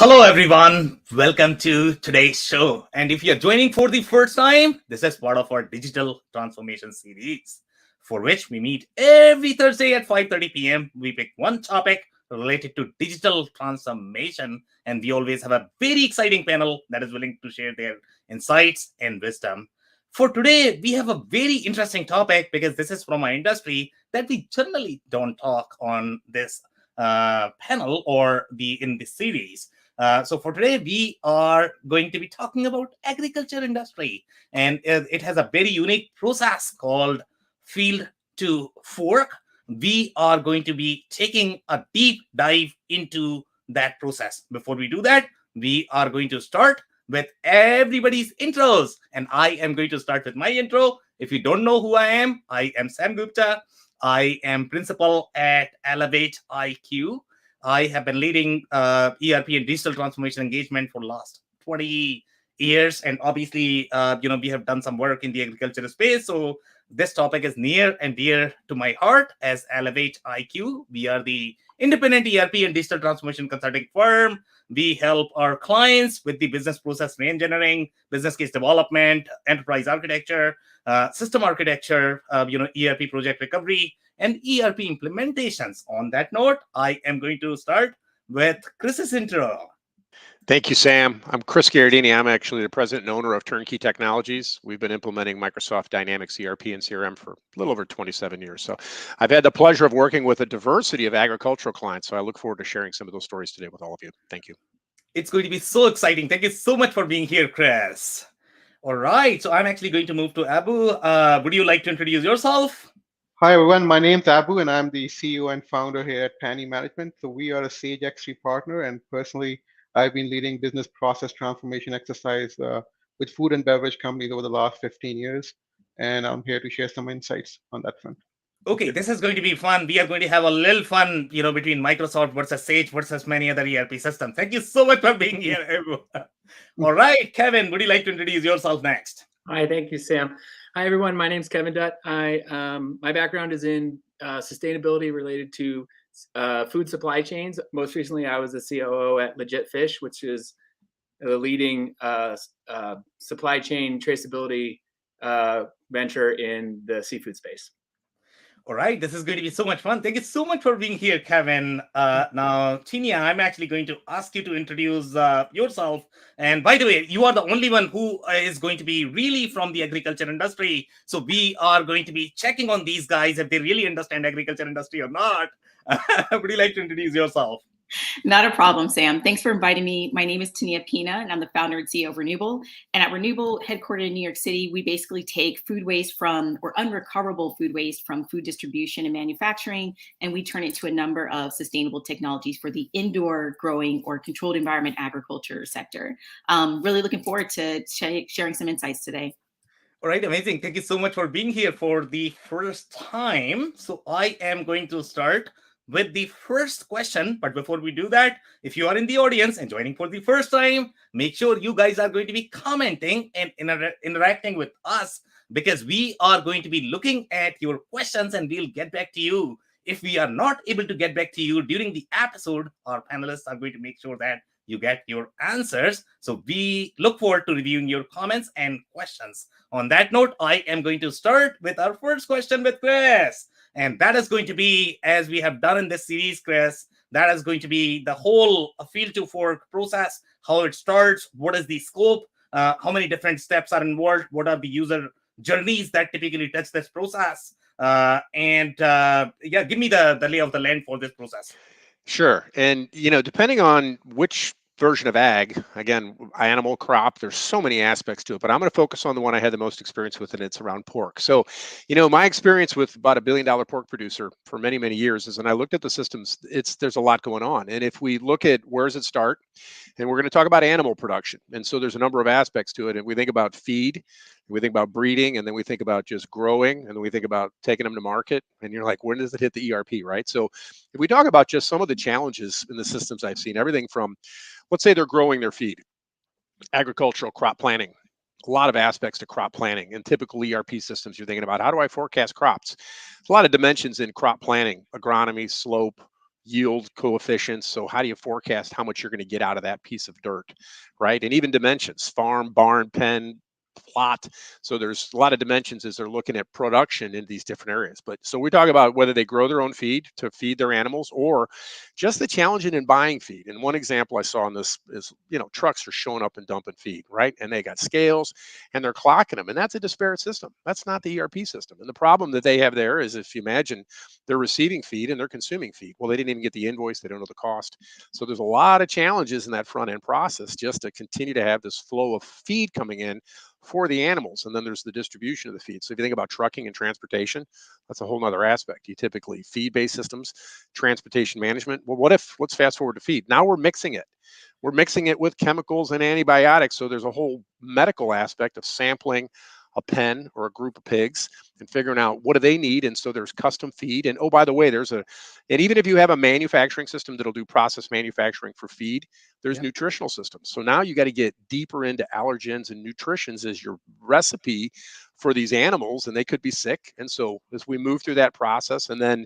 Hello, everyone. Welcome to today's show. And if you're joining for the first time, this is part of our digital transformation series, for which we meet every Thursday at 5:30 p.m. We pick one topic related to digital transformation, and we always have a very exciting panel that is willing to share their insights and wisdom. For today, we have a very interesting topic because this is from our industry that we generally don't talk on this panel or in this series. So for today, we are going to be talking about agriculture industry, and it has a very unique process called field to fork. We are going to be taking a deep dive into that process. Before we do that, we are going to start with everybody's intros, and I am going to start with my intro. If you don't know who I am Sam Gupta. I am principal at Elevate IQ. I have been leading ERP and digital transformation engagement for the last 20 years. And obviously, we have done some work in the agriculture space. So this topic is near and dear to my heart as Elevate IQ. We are the independent ERP and digital transformation consulting firm. We help our clients with the business process reengineering, business case development, enterprise architecture, system architecture, ERP project recovery, and ERP implementations. On that note, I am going to start with Chris's intro. Thank you, Sam. I'm Chris Gherardini. I'm actually the president and owner of Turnkey Technologies. We've been implementing Microsoft Dynamics ERP and CRM for a little over 27 years. So I've had the pleasure of working with a diversity of agricultural clients. So I look forward to sharing some of those stories today with all of you. Thank you. It's going to be so exciting. Thank you so much for being here, Chris. All right. So I'm actually going to move to Abu. Would you like to introduce yourself? Hi, everyone. My name's Abu, and I'm the CEO and founder here at Pani Management. So we are a Sage X3 partner, and personally, I've been leading business process transformation exercise with food and beverage companies over the last 15 years, and I'm here to share some insights on that front. Okay, this is going to be fun. We are going to have a little fun, between Microsoft versus Sage versus many other ERP systems. Thank you so much for being here, everyone. All right, Kevin, would you like to introduce yourself next? Hi, thank you, Sam. Hi, everyone. My name is Kevin Dutt. My background is in sustainability related to food supply chains. Most recently, I was the COO at Legit Fish, which is the leading supply chain traceability venture in the seafood space. All right, this is going to be so much fun. Thank you so much for being here, Kevin. Now, Tinia, I'm actually going to ask you to introduce yourself. And by the way, you are the only one who is going to be really from the agriculture industry. So we are going to be checking on these guys if they really understand agriculture industry or not. Would you like to introduce yourself? Not a problem, Sam. Thanks for inviting me. My name is Tania Pina, and I'm the founder and CEO of Renewable. And at Renewable, headquartered in New York City, we basically take food waste or unrecoverable food waste from food distribution and manufacturing, and we turn it to a number of sustainable technologies for the indoor growing or controlled environment agriculture sector. Really looking forward to sharing some insights today. All right, amazing. Thank you so much for being here for the first time. So I am going to start with the first question. But before we do that, if you are in the audience and joining for the first time, make sure you guys are going to be commenting and interacting with us, because we are going to be looking at your questions and we'll get back to you. If we are not able to get back to you during the episode, our panelists are going to make sure that you get your answers. So we look forward to reviewing your comments and questions. On that note, I am going to start with our first question with Chris. And that is going to be, as we have done in this series, Chris, that is going to be the whole field to fork process, how it starts, what is the scope, how many different steps are involved, what are the user journeys that typically touch this process. Give me the lay of the land for this process. Sure. And, depending on which version of ag, again, animal, crop, there's so many aspects to it, but I'm going to focus on the one I had the most experience with, and it's around pork. So, my experience with about $1 billion pork producer for many, many years is, and I looked at the systems, there's a lot going on. And if we look at where does it start, and we're going to talk about animal production. And so there's a number of aspects to it. And we think about feed, we think about breeding, and then we think about just growing, and then we think about taking them to market. And you're like, when does it hit the ERP, right? So if we talk about just some of the challenges in the systems I've seen, everything from, let's say they're growing their feed, agricultural crop planning, a lot of aspects to crop planning. And typical ERP systems, you're thinking about, how do I forecast crops? There's a lot of dimensions in crop planning, agronomy, slope, yield coefficients. So how do you forecast how much you're going to get out of that piece of dirt, right? And even dimensions, farm, barn, pen, plot. So there's a lot of dimensions as they're looking at production in these different areas. But so we talk about whether they grow their own feed to feed their animals, or just the challenge in buying feed. And one example I saw in this is, trucks are showing up and dumping feed, right? And they got scales and they're clocking them. And that's a disparate system. That's not the ERP system. And the problem that they have there is, if you imagine they're receiving feed and they're consuming feed. Well, they didn't even get the invoice. They don't know the cost. So there's a lot of challenges in that front end process just to continue to have this flow of feed coming in for the animals. And then there's the distribution of the feed. So if you think about trucking and transportation, that's a whole nother aspect. You typically feed-based systems, transportation management. Well, let's fast forward to feed. Now we're mixing it. We're mixing it with chemicals and antibiotics. So there's a whole medical aspect of sampling a pen or a group of pigs and figuring out what do they need. And so there's custom feed. And oh, by the way, and even if you have a manufacturing system that'll do process manufacturing for feed, there's nutritional systems. So now you got to get deeper into allergens and nutritions as your recipe for these animals, and they could be sick. And so as we move through that process, and then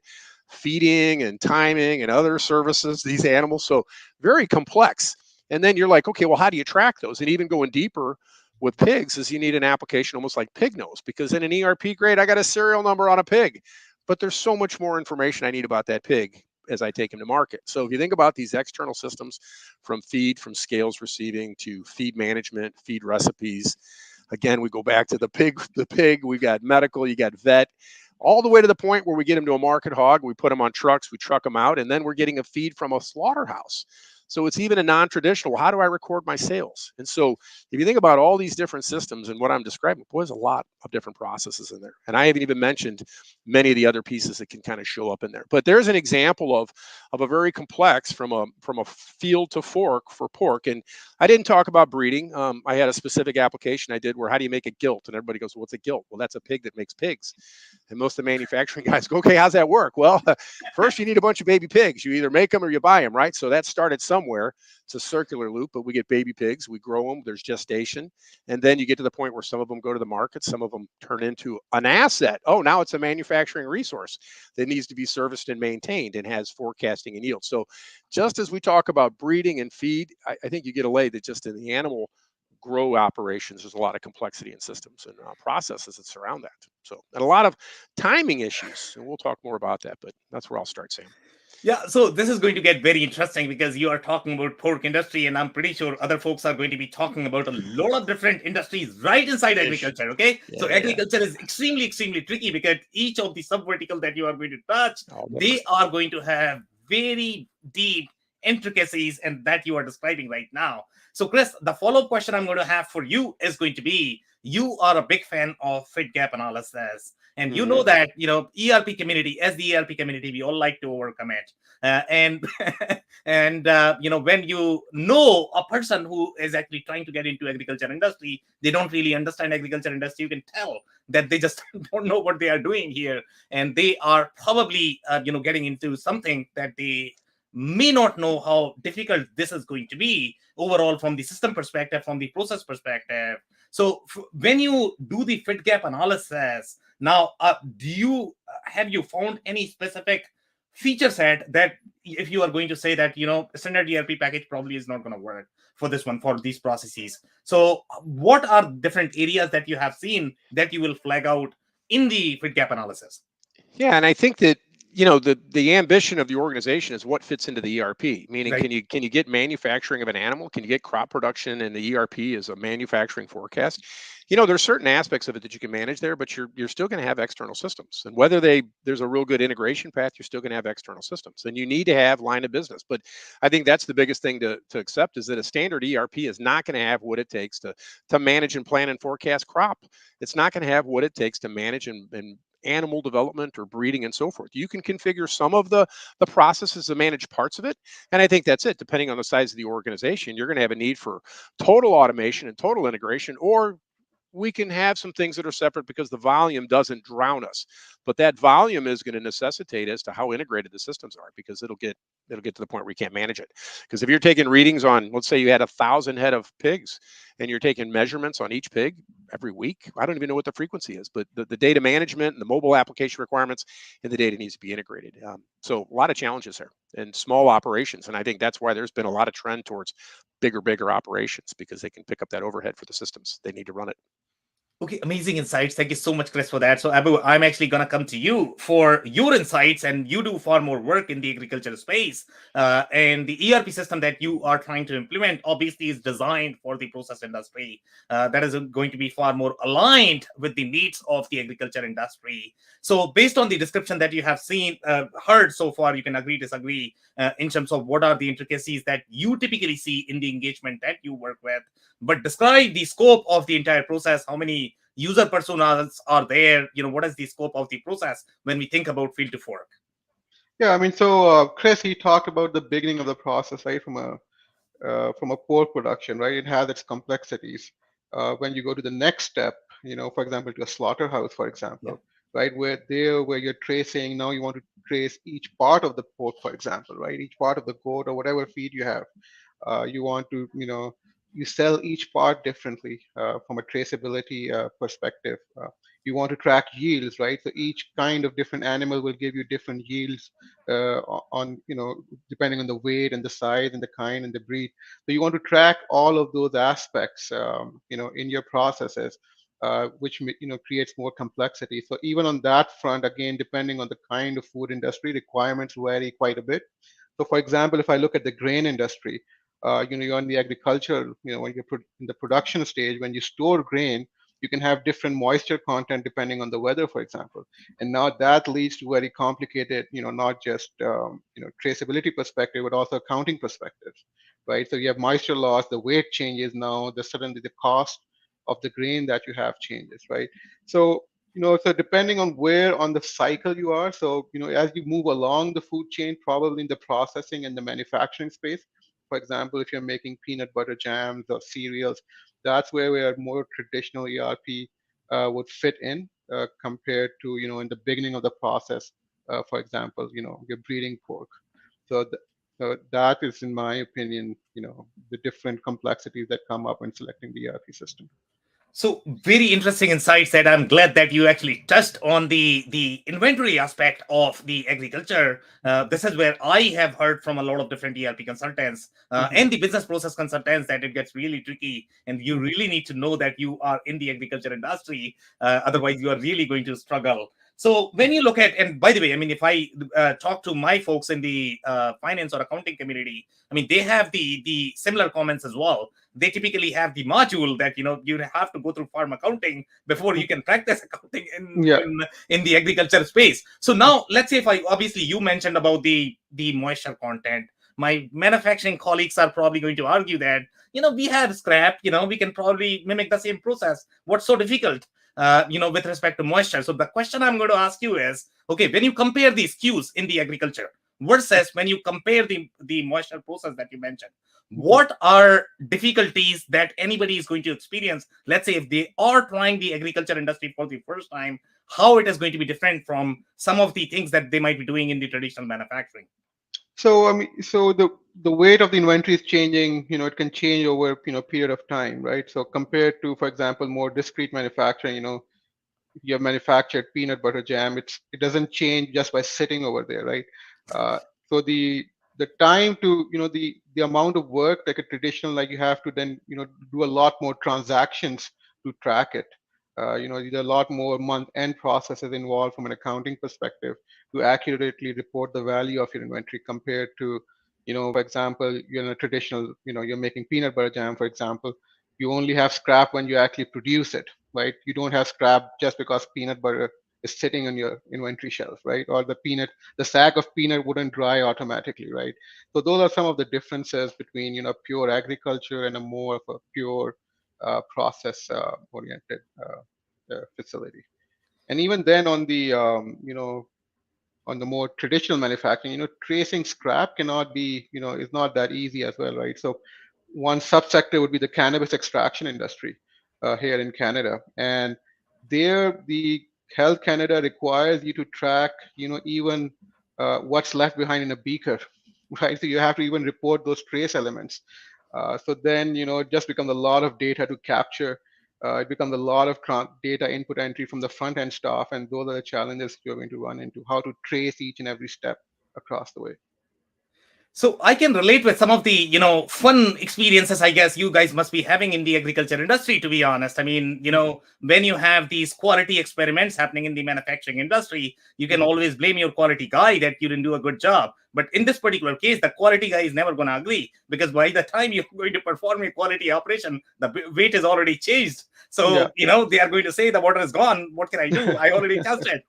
feeding and timing and other services, these animals, so very complex. And then you're like, okay, well, how do you track those? And even going deeper with pigs is you need an application almost like PigNose, because in an ERP grade, I got a serial number on a pig, but there's so much more information I need about that pig as I take him to market. So if you think about these external systems, from feed, from scales receiving to feed management, feed recipes, again, we go back to the pig, we've got medical, you got vet, all the way to the point where we get them to a market hog, we put them on trucks, we truck them out, and then we're getting a feed from a slaughterhouse. So it's even a non-traditional. Well, how do I record my sales? And so if you think about all these different systems and what I'm describing, boy, there's a lot of different processes in there. And I haven't even mentioned many of the other pieces that can kind of show up in there. But there's an example of a very complex from a field to fork for pork. And I didn't talk about breeding. I had a specific application I did where, how do you make a gilt? And everybody goes, well, what's a gilt? Well, that's a pig that makes pigs. And most of the manufacturing guys go, okay, how's that work? Well, first you need a bunch of baby pigs. You either make them or you buy them, right? So that started somewhere. It's a circular loop, but we get baby pigs, we grow them, there's gestation. And then you get to the point where some of them go to the market, some of them turn into an asset. Oh, now it's a manufacturing resource that needs to be serviced and maintained and has forecasting and yield. So just as we talk about breeding and feed, I think you get a lay that just in the animal grow operations, there's a lot of complexity in systems and processes that surround that. So, and a lot of timing issues, and we'll talk more about that, but that's where I'll start, Sam. Yeah, so this is going to get very interesting because you are talking about pork industry, and I'm pretty sure other folks are going to be talking about a lot of different industries right inside agriculture. Okay, so agriculture is extremely tricky because each of the sub-verticals that you are going to touch, they are going to have very deep intricacies, and that you are describing right now. So, Chris, the follow-up question I'm going to have for you is going to be: you are a big fan of fit gap analysis. And you know that, ERP community, as the ERP community, we all like to overcome it. And when you know a person who is actually trying to get into agriculture industry, they don't really understand agriculture industry. You can tell that they just don't know what they are doing here. And they are probably, getting into something that they may not know how difficult this is going to be overall from the system perspective, from the process perspective. So when you do the fit gap analysis, now, have you found any specific feature set that if you are going to say that, a standard ERP package probably is not going to work for this one, for these processes? So what are different areas that you have seen that you will flag out in the fit gap analysis? Yeah, and I think that, the ambition of the organization is what fits into the ERP, meaning right. Can you get manufacturing of an animal? Can you get crop production in the ERP as a manufacturing forecast? There's certain aspects of it that you can manage there, but you're still going to have external systems. And whether there's a real good integration path, you're still going to have external systems. And you need to have line of business. But I think that's the biggest thing to accept, is that a standard ERP is not going to have what it takes to manage and plan and forecast crop. It's not going to have what it takes to manage and animal development or breeding and so forth. You can configure some of the processes to manage parts of it. And I think that's it. Depending on the size of the organization, you're going to have a need for total automation and total integration, or we can have some things that are separate because the volume doesn't drown us. But that volume is going to necessitate as to how integrated the systems are, because it'll get to the point where you can't manage it. Because if you're taking readings on, let's say you had 1,000 head of pigs and you're taking measurements on each pig every week. I don't even know what the frequency is, but the data management and the mobile application requirements and the data needs to be integrated. So a lot of challenges here and small operations. And I think that's why there's been a lot of trend towards bigger operations, because they can pick up that overhead for the systems they need to run it. Okay, amazing insights. Thank you so much, Chris, for that. So, Abu, I'm actually going to come to you for your insights, and you do far more work in the agriculture space. And the ERP system that you are trying to implement obviously is designed for the process industry. That is going to be far more aligned with the needs of the agriculture industry. So, based on the description that you have seen, heard so far, you can agree, disagree in terms of what are the intricacies that you typically see in the engagement that you work with. But describe the scope of the entire process. How many user personas are there? What is the scope of the process when we think about field to fork? Yeah, I mean, so Chris, he talked about the beginning of the process, right, from a pork production, right? It has its complexities. When you go to the next step, for example, to a slaughterhouse, for example, right, where you're tracing, now you want to trace each part of the pork, for example, right, each part of the goat or whatever feed you have. You want to, you sell each part differently from a traceability perspective. You want to track yields, right? So each kind of different animal will give you different yields on, depending on the weight and the size and the kind and the breed. So you want to track all of those aspects, in your processes, which creates more complexity. So even on that front, again, depending on the kind of food industry, requirements vary quite a bit. So, for example, if I look at the grain industry, you're in the agriculture, when you're in the production stage, when you store grain, you can have different moisture content depending on the weather, for example. And now that leads to very complicated, not just, traceability perspective, but also accounting perspectives, right? So you have moisture loss, the weight changes now, suddenly the cost of the grain that you have changes, right? So, so depending on where on the cycle you are, so, as you move along the food chain, probably in the processing and the manufacturing space, for example, if you're making peanut butter jams or cereals, that's where more traditional ERP would fit in compared to, in the beginning of the process, for example, you're breeding pork. So that is, in my opinion, the different complexities that come up when selecting the ERP system. So very interesting insights that I'm glad that you actually touched on the inventory aspect of the agriculture. This is where I have heard from a lot of different ERP consultants and the business process consultants that it gets really tricky, and you really need to know that you are in the agriculture industry. Otherwise, you are really going to struggle. So when you look at, and by the way, I mean, if I talk to my folks in the finance or accounting community, I mean, they have the similar comments as well. They typically have the module that, you have to go through farm accounting before you can practice accounting in the agriculture space. So now let's say obviously you mentioned about the moisture content. My manufacturing colleagues are probably going to argue that, we have scrap, we can probably mimic the same process. What's so difficult? With respect to moisture. So the question I'm going to ask you is, okay, when you compare these SKUs in the agriculture versus when you compare the moisture process that you mentioned, what are difficulties that anybody is going to experience? Let's say if they are trying the agriculture industry for the first time, how it is going to be different from some of the things that they might be doing in the traditional manufacturing? So I mean, so the weight of the inventory is changing. It can change over period of time, right? So compared to, for example, more discrete manufacturing, you have manufactured peanut butter jam. It doesn't change just by sitting over there, right? So the time to the amount of work like a traditional, like you have to then do a lot more transactions to track it. There are a lot more month-end processes involved from an accounting perspective to accurately report the value of your inventory compared to, for example, you're in a traditional, you're making peanut butter jam, for example, you only have scrap when you actually produce it, right? You don't have scrap just because peanut butter is sitting on your inventory shelf, right? Or the sack of peanut wouldn't dry automatically, right? So those are some of the differences between, pure agriculture and a more of a pure process oriented facility. And even then on the on the more traditional manufacturing, tracing scrap cannot be, is not that easy as well, right? So one subsector would be the cannabis extraction industry here in Canada, and there the Health Canada requires you to track, even what's left behind in a beaker, right? So you have to even report those trace elements. So then, it just becomes a lot of data to capture. It becomes a lot of data input entry from the front end staff, and those are the challenges you're going to run into, how to trace each and every step across the way. So I can relate with some of the, fun experiences I guess you guys must be having in the agriculture industry, to be honest. I mean, when you have these quality experiments happening in the manufacturing industry, you can always blame your quality guy that you didn't do a good job. But in this particular case, the quality guy is never going to agree, because by the time you're going to perform a quality operation, the weight is already changed. So, they are going to say the water is gone. What can I do? I already tested.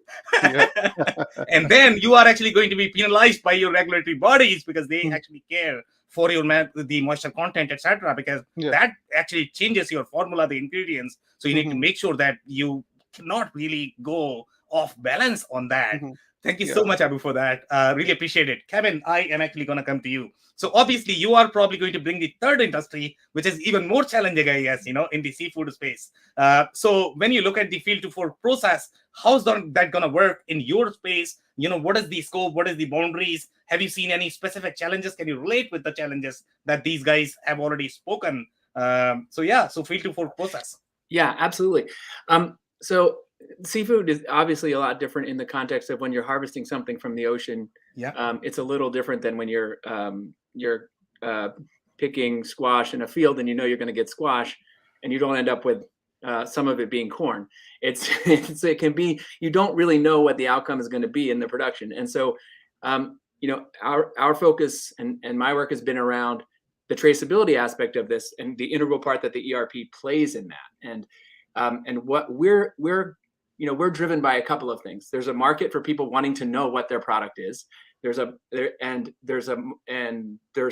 And then you are actually going to be penalized by your regulatory bodies, because they actually care for your the moisture content, etc. Because that actually changes your formula, the ingredients. So you need to make sure that you cannot really go off balance on that. Thank you so much, Abu, for that. Really appreciate it. Kevin, I am actually going to come to you. So obviously, you are probably going to bring the third industry, which is even more challenging, I guess, in the seafood space. So when you look at the field to fork process, how's that going to work in your space? What is the scope? What is the boundaries? Have you seen any specific challenges? Can you relate with the challenges that these guys have already spoken? So field to fork process. Yeah, absolutely. So seafood is obviously a lot different in the context of when you're harvesting something from the ocean. It's a little different than when you're picking squash in a field and you're going to get squash, and you don't end up with some of it being corn. It can be, you don't really know what the outcome is going to be in the production. And so, our focus and my work has been around the traceability aspect of this and the integral part that the ERP plays in that. And what we're driven by a couple of things. There's a market for people wanting to know what their product is. There's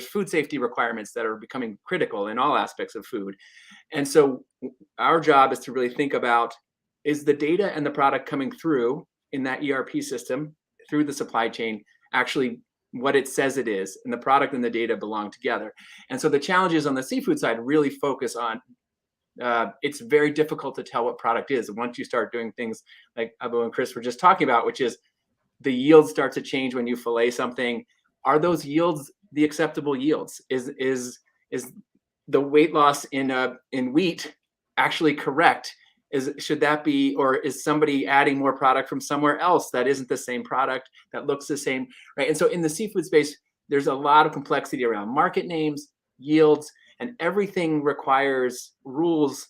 food safety requirements that are becoming critical in all aspects of food. And so our job is to really think about, is the data and the product coming through in that ERP system through the supply chain actually what it says it is, and the product and the data belong together. And so the challenges on the seafood side really focus on it's very difficult to tell what product is. And once you start doing things like Abu and Chris were just talking about, which is the yields start to change when you fillet something. Are those yields the acceptable yields? Is the weight loss in wheat actually correct? Should that be, or is somebody adding more product from somewhere else that isn't the same product, that looks the same, right? And so in the seafood space, there's a lot of complexity around market names, yields, and everything requires rules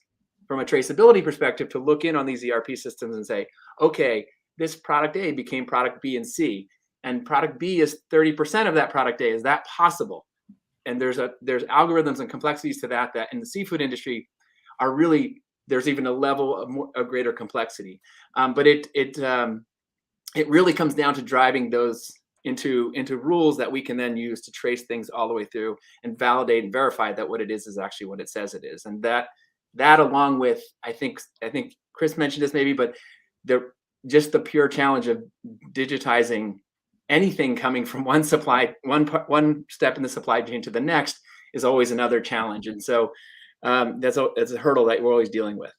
from a traceability perspective to look in on these ERP systems and say, okay, this product A became product B and C, and product B is 30% of that product A. Is that possible? And there's algorithms and complexities to that in the seafood industry are really, there's even a level of greater complexity. But it really comes down to driving those into rules that we can then use to trace things all the way through and validate and verify that what it is actually what it says it is. And that along with, I think Chris mentioned this maybe, but just the pure challenge of digitizing anything coming from one step in the supply chain to the next is always another challenge. And so that's a hurdle that we're always dealing with.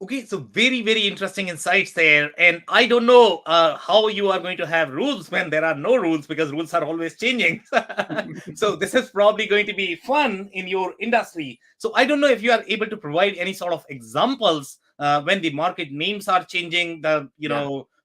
Okay, so very, very interesting insights there. And I don't know how you are going to have rules when there are no rules, because rules are always changing. So this is probably going to be fun in your industry. So I don't know if you are able to provide any sort of examples when the market names are changing,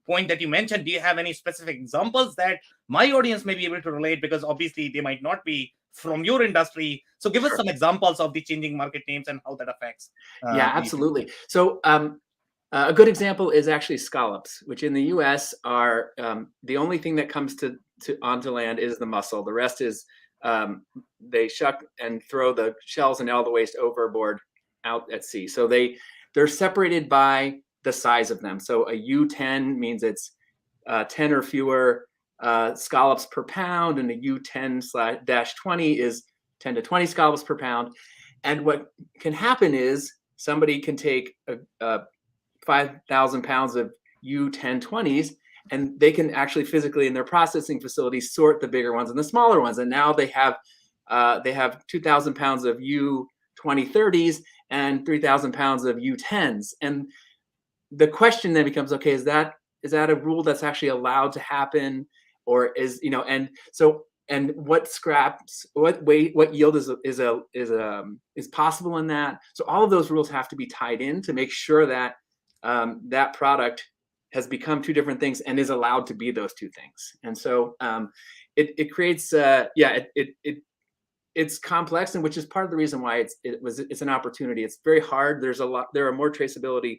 point that you mentioned. Do you have any specific examples that my audience may be able to relate? Because obviously they might not be from your industry. So give us some examples of the changing market names and how that affects. Yeah, absolutely. So a good example is actually scallops, which in the US are the only thing that comes onto land is the mussel. The rest is they shuck and throw the shells and all the waste overboard out at sea. So they're separated by the size of them. So a U10 means it's 10 or fewer scallops per pound, and a U10/-20 is 10 to 20 scallops per pound. And what can happen is somebody can take 5,000 pounds of U10/20s, and they can actually physically in their processing facilities sort the bigger ones and the smaller ones. And now they have 2,000 pounds of U20/30s and 3,000 pounds of U10s. And the question then becomes, okay, is that a rule that's actually allowed to happen? Or and so and what scraps, what weight, what yield is possible in that. So all of those rules have to be tied in to make sure that that product has become two different things and is allowed to be those two things. And so it creates it's complex, and which is part of the reason why it's an opportunity. It's very hard. There are more traceability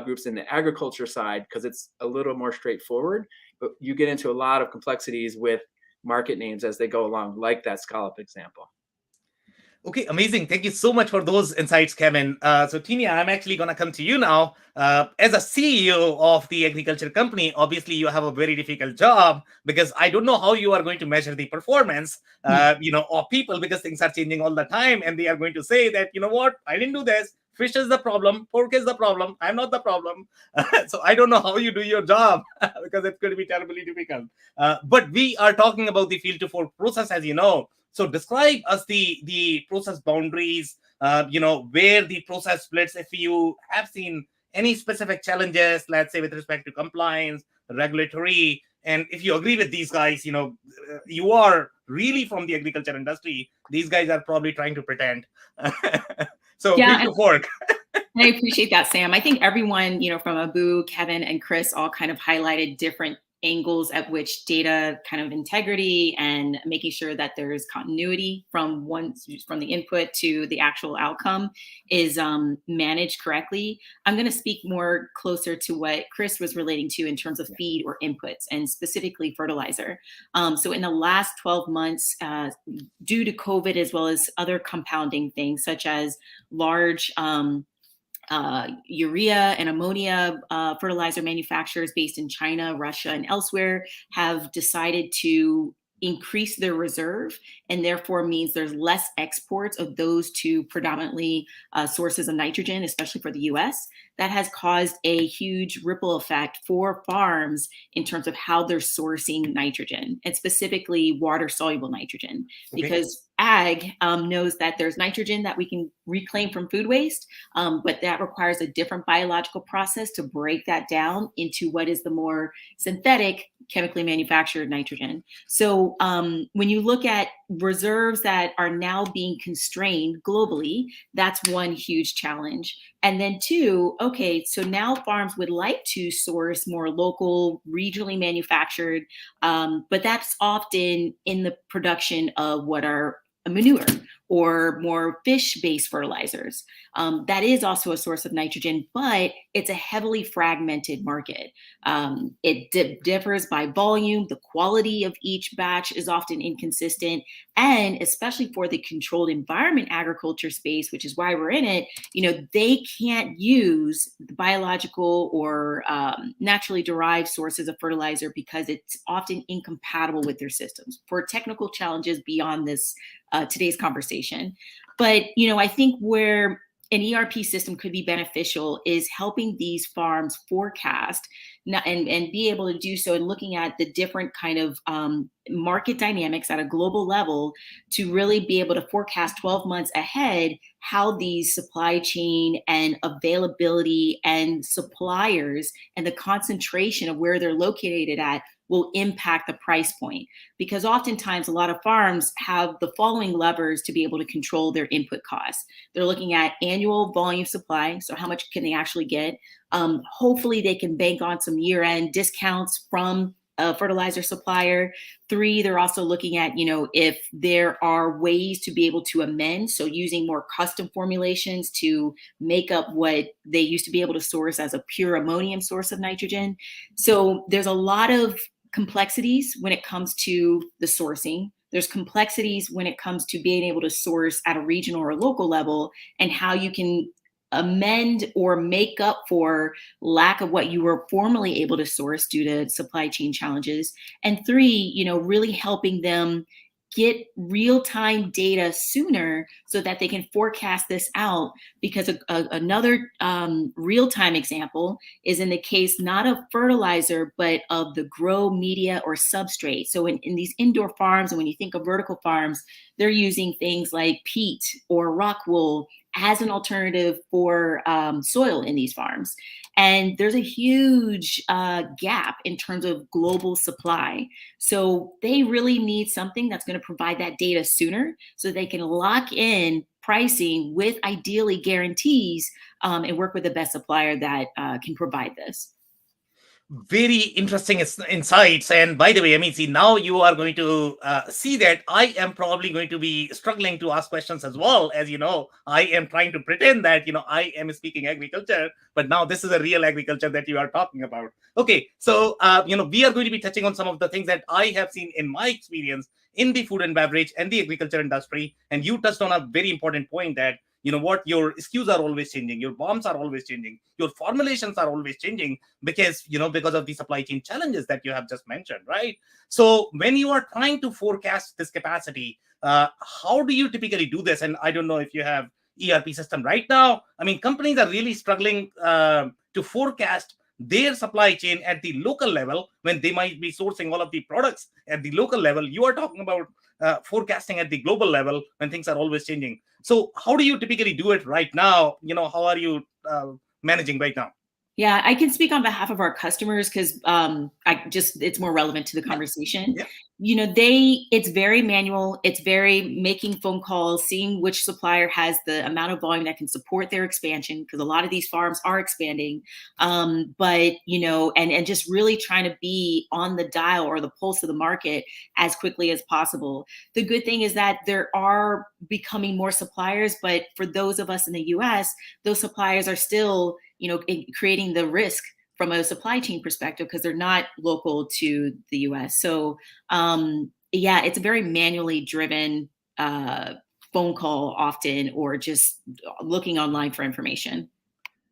groups in the agriculture side because it's a little more straightforward, but you get into a lot of complexities with market names as they go along, like that scallop example. Okay, amazing. Thank you so much for those insights, Kevin. So, Tinia, I'm actually going to come to you now. As a CEO of the agriculture company, obviously you have a very difficult job because I don't know how you are going to measure the performance, of people, because things are changing all the time, and they are going to say that, you know what, I didn't do this. Fish is the problem. Pork is the problem. I'm not the problem. So I don't know how you do your job because it's going to be terribly difficult. But we are talking about the field to fork process, as you know. So describe us the process boundaries, where the process splits, if you have seen any specific challenges, let's say with respect to compliance, regulatory, and if you agree with these guys, you are really from the agriculture industry. These guys are probably trying to pretend. So Yeah, to fork. I appreciate that, Sam. I think everyone, from Abu, Kevin, and Chris all kind of highlighted different angles at which data kind of integrity and making sure that there's continuity from the input to the actual outcome is managed correctly. I'm going to speak more closer to what Chris was relating to in terms of feed or inputs, and specifically fertilizer. So in the last 12 months, due to COVID, as well as other compounding things such as large urea and ammonia fertilizer manufacturers based in China, Russia, and elsewhere have decided to increase their reserve, and therefore means there's less exports of those two predominantly sources of nitrogen, especially for the US. That has caused a huge ripple effect for farms in terms of how they're sourcing nitrogen, and specifically water-soluble nitrogen. Okay. Because ag knows that there's nitrogen that we can reclaim from food waste, but that requires a different biological process to break that down into what is the more synthetic, chemically manufactured nitrogen. So when you look at reserves that are now being constrained globally, that's one huge challenge. And then two, okay, so now farms would like to source more local, regionally manufactured, but that's often in the production of what are manure or more fish-based fertilizers. That is also a source of nitrogen, but it's a heavily fragmented market. It differs by volume. The quality of each batch is often inconsistent. And especially for the controlled environment agriculture space, which is why we're in it, they can't use the biological or naturally derived sources of fertilizer because it's often incompatible with their systems for technical challenges beyond this today's conversation. But, I think where an ERP system could be beneficial is helping these farms forecast and be able to do so, and looking at the different kind of market dynamics at a global level to really be able to forecast 12 months ahead how these supply chain and availability and suppliers and the concentration of where they're located at will impact the price point. Because oftentimes a lot of farms have the following levers to be able to control their input costs. They're looking at annual volume supply. So how much can they actually get? Hopefully they can bank on some year-end discounts from a fertilizer supplier. 3, they're also looking at, if there are ways to be able to amend. So using more custom formulations to make up what they used to be able to source as a pure ammonium source of nitrogen. So there's a lot of complexities when it comes to the sourcing. There's complexities when it comes to being able to source at a regional or local level, and how you can amend or make up for lack of what you were formerly able to source due to supply chain challenges. And 3, really helping them get real-time data sooner so that they can forecast this out. Because another real-time example is in the case not of fertilizer, but of the grow media or substrate. So in these indoor farms, and when you think of vertical farms, they're using things like peat or rock wool as an alternative for soil in these farms. And there's a huge gap in terms of global supply. So they really need something that's going to provide that data sooner so they can lock in pricing with ideally guarantees and work with the best supplier that can provide this. Very interesting insights. And by the way, I mean, see, now you are going to see that I am probably going to be struggling to ask questions as well. As you know, I am trying to pretend that, I am speaking agriculture, but now this is a real agriculture that you are talking about. Okay, so, we are going to be touching on some of the things that I have seen in my experience in the food and beverage and the agriculture industry. And you touched on a very important point that, what, your SKUs are always changing, your bombs are always changing, your formulations are always changing because because of the supply chain challenges that you have just mentioned, right? So when you are trying to forecast this capacity, how do you typically do this? And I don't know if you have ERP system right now. I mean, companies are really struggling to forecast their supply chain at the local level when they might be sourcing all of the products at the local level. You are talking about forecasting at the global level when things are always changing. So how do you typically do it right now? How are you managing right now? Yeah, I can speak on behalf of our customers because it's more relevant to the conversation. Yeah. It's very manual. It's very making phone calls, seeing which supplier has the amount of volume that can support their expansion, because a lot of these farms are expanding. But and just really trying to be on the dial or the pulse of the market as quickly as possible. The good thing is that there are becoming more suppliers, but for those of us in the US, those suppliers are still creating the risk from a supply chain perspective because they're not local to the US. So it's a very manually driven phone call often, or just looking online for information.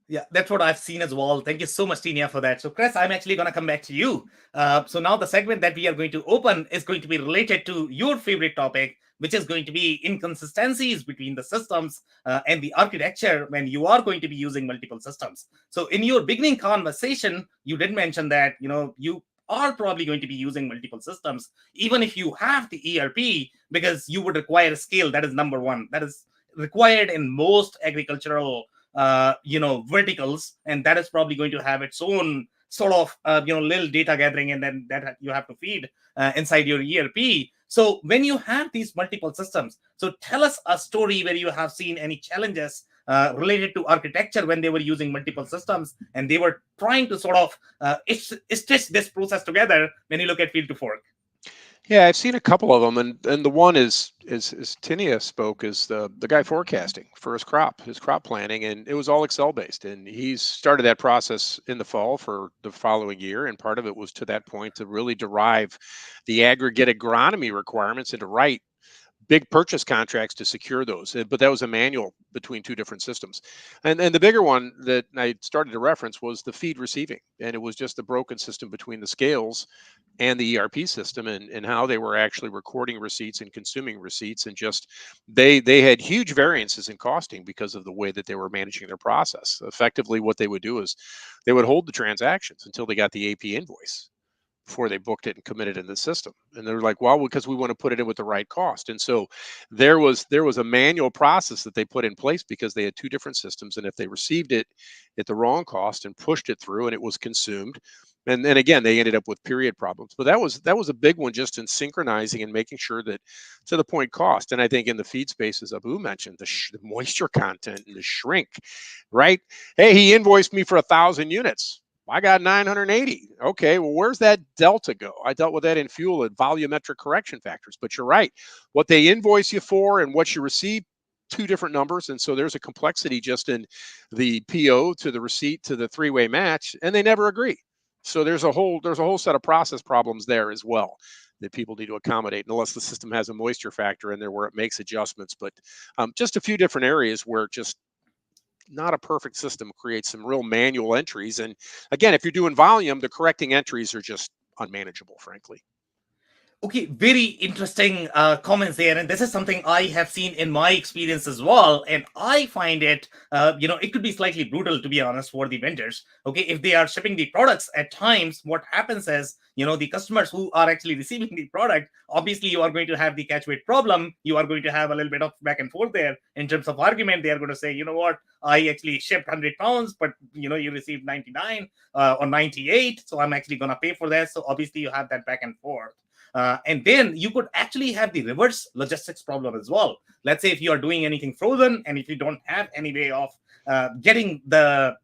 Yeah, that's what I've seen as well. Thank you so much, Tina, for that. So, Chris, I'm actually going to come back to you. So now the segment that we are going to open is going to be related to your favorite topic, which is going to be inconsistencies between the systems and the architecture when you are going to be using multiple systems. So in your beginning conversation, you did mention that, you are probably going to be using multiple systems, even if you have the ERP, because you would require scale. That is number one. That is required in most agricultural verticals, and that is probably going to have its own sort of little data gathering, and then that you have to feed inside your ERP. So when you have these multiple systems, so tell us a story where you have seen any challenges related to architecture when they were using multiple systems and they were trying to sort of stitch this process together when you look at field to fork. Yeah, I've seen a couple of them, and the one is Tinia spoke, is the guy forecasting for his crop planning, and it was all Excel based, and he's started that process in the fall for the following year, and part of it was to that point to really derive the aggregate agronomy requirements and to write big purchase contracts to secure those. But that was a manual between two different systems. And the bigger one that I started to reference was the feed receiving. And it was just a broken system between the scales and the ERP system, and how they were actually recording receipts and consuming receipts. And just they had huge variances in costing because of the way that they were managing their process. Effectively, what they would do is they would hold the transactions until they got the AP invoice before they booked it and committed in the system. And they're like, well, because we want to put it in with the right cost. And so there was a manual process that they put in place because they had two different systems. And if they received it at the wrong cost and pushed it through and it was consumed, and then again, they ended up with period problems. But that was a big one, just in synchronizing and making sure that, to the point, cost. And I think in the feed space, as Abu mentioned, the moisture content and the shrink, right? Hey, he invoiced me for 1,000 units. I got 980. Okay, well, where's that delta go? I dealt with that in fuel and volumetric correction factors. But you're right. What they invoice you for and what you receive, two different numbers. And so there's a complexity just in the PO to the receipt to the three-way match, and they never agree. So there's a whole set of process problems there as well that people need to accommodate, unless the system has a moisture factor in there where it makes adjustments. But just a few different areas where just not a perfect system creates some real manual entries. And again, if you're doing volume, the correcting entries are just unmanageable, frankly. Okay, very interesting comments there, and this is something I have seen in my experience as well. And I find it, it could be slightly brutal, to be honest, for the vendors. Okay, if they are shipping the products, at times what happens is, the customers who are actually receiving the product, obviously you are going to have the catch weight problem. You are going to have a little bit of back and forth there in terms of argument. They are going to say, you know what, I actually shipped 100 pounds, but you received 99 or 98, so I'm actually going to pay for that. So obviously you have that back and forth. And then you could actually have the reverse logistics problem as well. Let's say if you are doing anything frozen and if you don't have any way of getting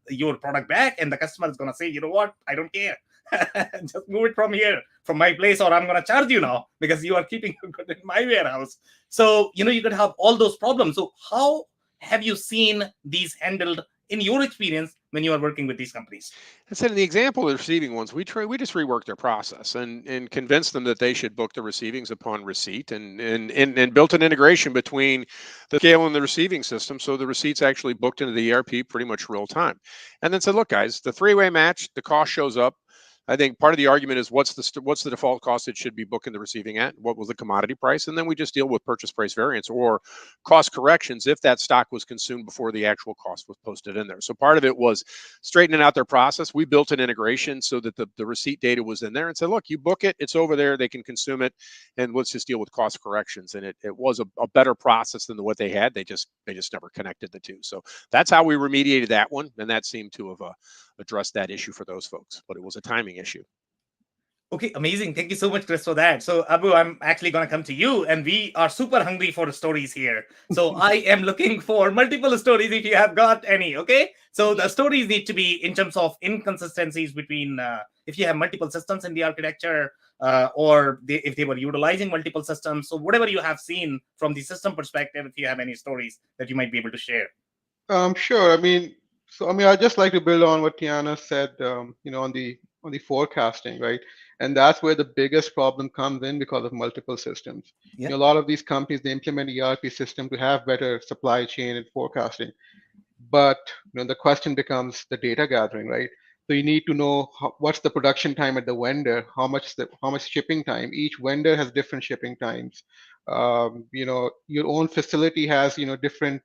your product back, and the customer is going to say, you know what, I don't care. Just move it from here, from my place, or I'm going to charge you now because you are keeping your good in my warehouse. So, you could have all those problems. So how have you seen these handled in your experience when you are working with these companies? I said in the example of the receiving ones, we just reworked their process and convinced them that they should book the receivings upon receipt, and built an integration between the scale and the receiving system, so the receipts actually booked into the ERP pretty much real time. And then said, look, guys, the three-way match, the cost shows up. I think part of the argument is what's the default cost it should be booking the receiving at? What was the commodity price? And then we just deal with purchase price variance or cost corrections if that stock was consumed before the actual cost was posted in there. So part of it was straightening out their process. We built an integration so that the receipt data was in there and said, look, you book it, it's over there, they can consume it, and let's just deal with cost corrections. And it was a better process than what they had. They just never connected the two. So that's how we remediated that one, and that seemed to have addressed that issue for those folks. But it was a timing issue. Okay, amazing. Thank you so much, Chris, for that. So, Abu, I'm actually going to come to you, and we are super hungry for stories here. So, I am looking for multiple stories if you have got any. Okay, so the stories need to be in terms of inconsistencies between if you have multiple systems in the architecture, or if they were utilizing multiple systems. So, whatever you have seen from the system perspective, if you have any stories that you might be able to share. Sure. I'd just like to build on what Tiana said, on the forecasting, right? And that's where the biggest problem comes in because of multiple systems. Yeah. A lot of these companies, they implement ERP system to have better supply chain and forecasting. But the question becomes the data gathering, right? So you need to know what's the production time at the vendor, how much shipping time. Each vendor has different shipping times. Your own facility has different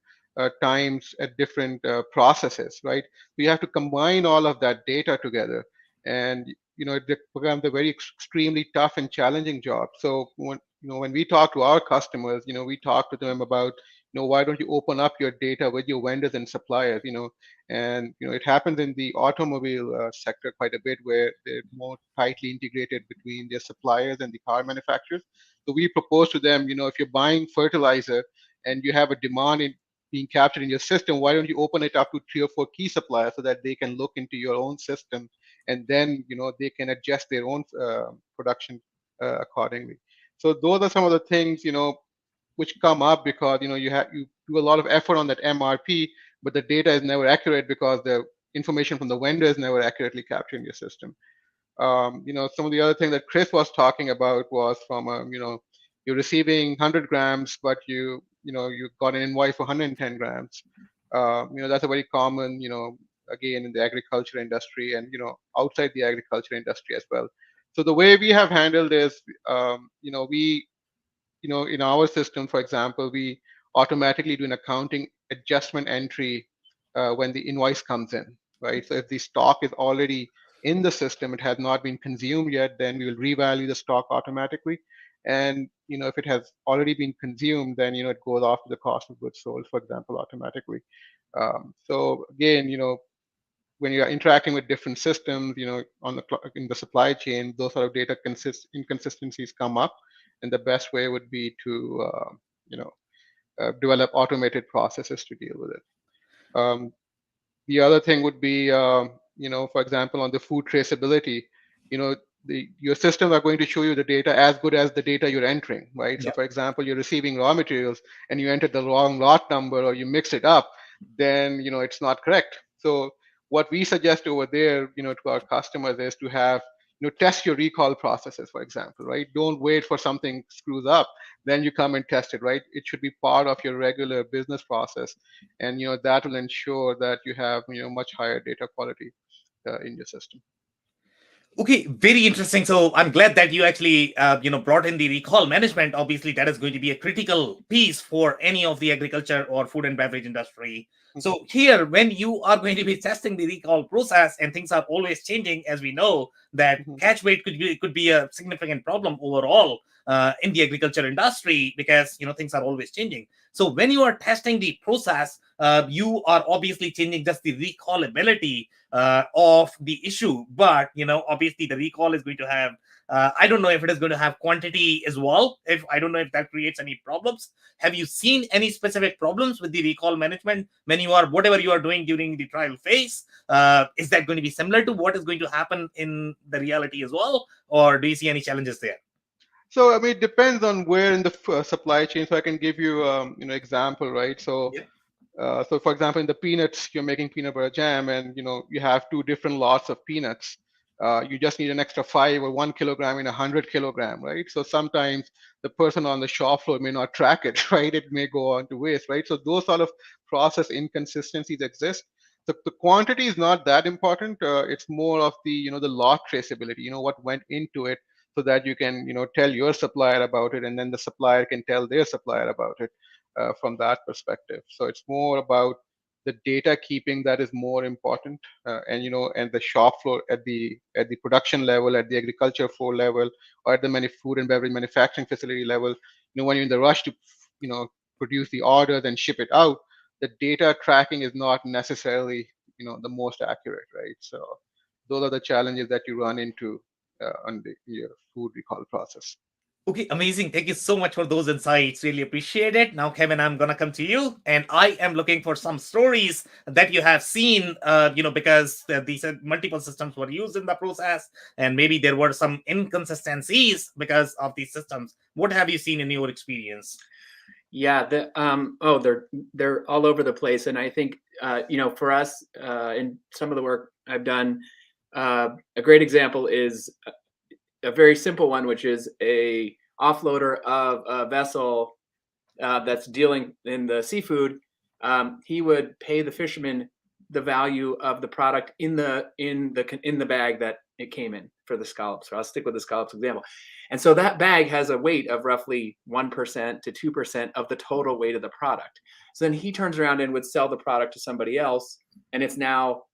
times at different processes, right? So you have to combine all of that data together, and it becomes a very extremely tough and challenging job. So when we talk to our customers, we talk to them about why don't you open up your data with your vendors and suppliers, and it happens in the automobile sector quite a bit, where they're more tightly integrated between their suppliers and the car manufacturers. So we propose to them, if you're buying fertilizer and you have a demand being captured in your system, why don't you open it up to 3 or 4 key suppliers so that they can look into your own system, and then they can adjust their own production accordingly. So those are some of the things which come up because you do a lot of effort on that MRP, but the data is never accurate because the information from the vendor is never accurately captured in your system. Some of the other things that Chris was talking about was from you're receiving 100 grams, but you got an invoice for 110 grams. That's a very common, again, in the agriculture industry and outside the agriculture industry as well. So the way we have handled is, we in our system, for example, we automatically do an accounting adjustment entry when the invoice comes in, right? So if the stock is already in the system, it has not been consumed yet, then we will revalue the stock automatically. And if it has already been consumed, then it goes off to the cost of goods sold, for example, automatically. So again, when you are interacting with different systems, in the supply chain, those sort of data inconsistencies come up, and the best way would be to develop automated processes to deal with it. The other thing would be, for example, on the food traceability, your systems are going to show you the data as good as the data you're entering, right? Yeah. So, for example, you're receiving raw materials and you entered the wrong lot number or you mix it up, then it's not correct. So what we suggest over there, to our customers is to have test your recall processes, for example, right? Don't wait for something screws up, then you come and test it, right? It should be part of your regular business process, and that will ensure that you have much higher data quality in your system. Okay, very interesting. So I'm glad that you actually, brought in the recall management. Obviously, that is going to be a critical piece for any of the agriculture or food and beverage industry. So here, when you are going to be testing the recall process, and things are always changing, as we know, that Mhm. catch rate could be a significant problem overall in the agriculture industry, because things are always changing. So when you are testing the process, you are obviously changing just the recallability of the issue, but obviously the recall is going to have, I don't know if it is going to have quantity as well. If I don't know if that creates any problems. Have you seen any specific problems with the recall management when you are, whatever you are doing during the trial phase? Is that going to be similar to what is going to happen in the reality as well, or do you see any challenges there? So, I mean, it depends on where in the supply chain. So I can give you, example, right? So, Yeah. so for example, in the peanuts, you're making peanut butter jam, and you have two different lots of peanuts. You just need an extra 5 or 1 kilogram in 100 kilogram, right? So sometimes the person on the shop floor may not track it, right? It may go on to waste, right? So those sort of process inconsistencies exist. The quantity is not that important. It's more of the lot traceability. What went into it, so that you can tell your supplier about it, and then the supplier can tell their supplier about it from that perspective. So it's more about the data keeping that is more important, and the shop floor at the production level, at the agriculture floor level, or at the food and beverage manufacturing facility level. When you're in the rush to produce the orders and ship it out, the data tracking is not necessarily the most accurate, right? So those are the challenges that you run into on your food recall process. Okay, amazing. Thank you so much for those insights. Really appreciate it. Now, Kevin, I'm gonna come to you, and I am looking for some stories that you have seen. Because these multiple systems were used in the process, and maybe there were some inconsistencies because of these systems. What have you seen in your experience? Yeah, they're all over the place, and I think for us in some of the work I've done, a great example is a very simple one, which is a offloader of a vessel that's dealing in the seafood. He would pay the fisherman the value of the product in the bag that it came in for the scallops. So I'll stick with the scallops example. And so that bag has a weight of roughly 1% to 2% of the total weight of the product. So then he turns around and would sell the product to somebody else, and it's now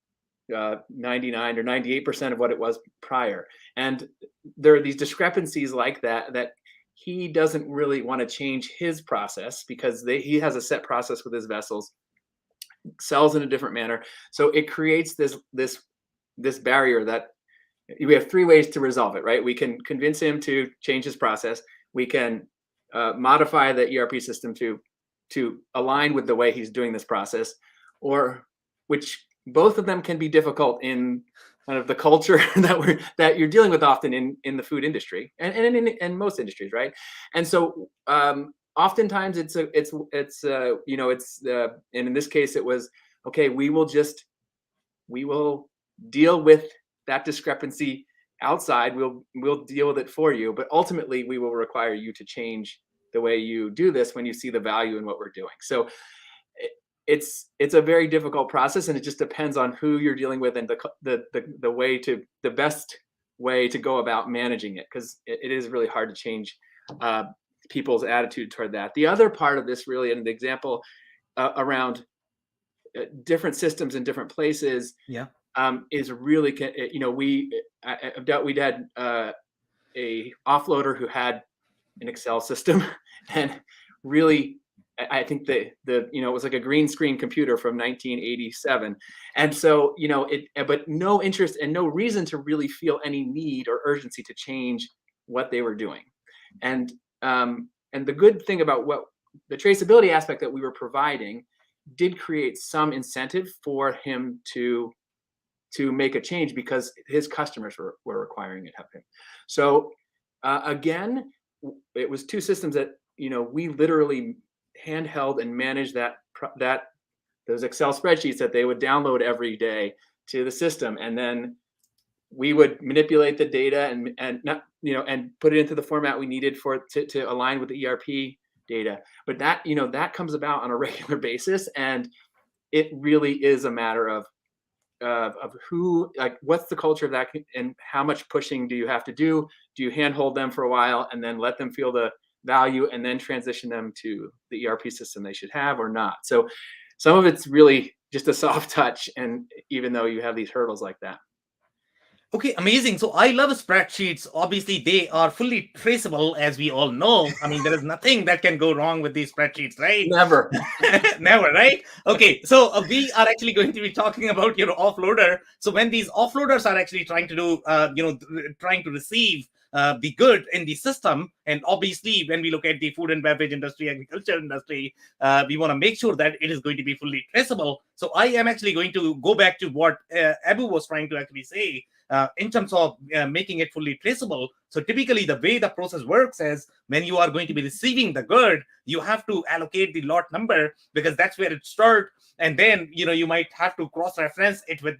99 or 98% of what it was prior. And there are these discrepancies like that he doesn't really want to change his process, because he has a set process with his vessels, sells in a different manner. So it creates this barrier that we have three ways to resolve it, right? We can convince him to change his process. We can modify the ERP system to align with the way he's doing this process, or which both of them can be difficult in kind of the culture that you're dealing with often in the food industry and in most industries, right? And so oftentimes and in this case it was, okay, we will deal with that discrepancy outside. We'll deal with it for you, but ultimately we will require you to change the way you do this when you see the value in what we're doing. So it's a very difficult process, and it just depends on who you're dealing with and the best way to go about managing it, because it is really hard to change people's attitude toward that. The other part of this, really, and the example around different systems in different places, Yeah. is really, we had a offloader who had an Excel system, and really, I think it was like a green screen computer from 1987, and so but no interest and no reason to really feel any need or urgency to change what they were doing, and the good thing about what the traceability aspect that we were providing did create some incentive for him to make a change, because his customers were requiring it of him. So again, it was two systems that we literally handheld and managed those Excel spreadsheets that they would download every day to the system, and then we would manipulate the data and put it into the format we needed for it to align with the ERP data. But that comes about on a regular basis, and it really is a matter of of who, like, what's the culture of that, and how much pushing do you have to do? Do you handhold them for a while and then let them feel the value and then transition them to the ERP system they should have or not? So some of it's really just a soft touch, and even though you have these hurdles like that. Okay, amazing. So I love spreadsheets. Obviously, they are fully traceable, as we all know. I mean, there is nothing that can go wrong with these spreadsheets, right? Never. Never, right? Okay, so we are actually going to be talking about your offloader. So when these offloaders are actually trying to do, trying to receive the good in the system, and obviously when we look at the food and beverage industry, agriculture industry, we want to make sure that it is going to be fully traceable. So I am actually going to go back to what Abu was trying to actually say. In terms of making it fully traceable. So typically the way the process works is when you are going to be receiving the good, you have to allocate the lot number because that's where it starts. And then, you might have to cross-reference it with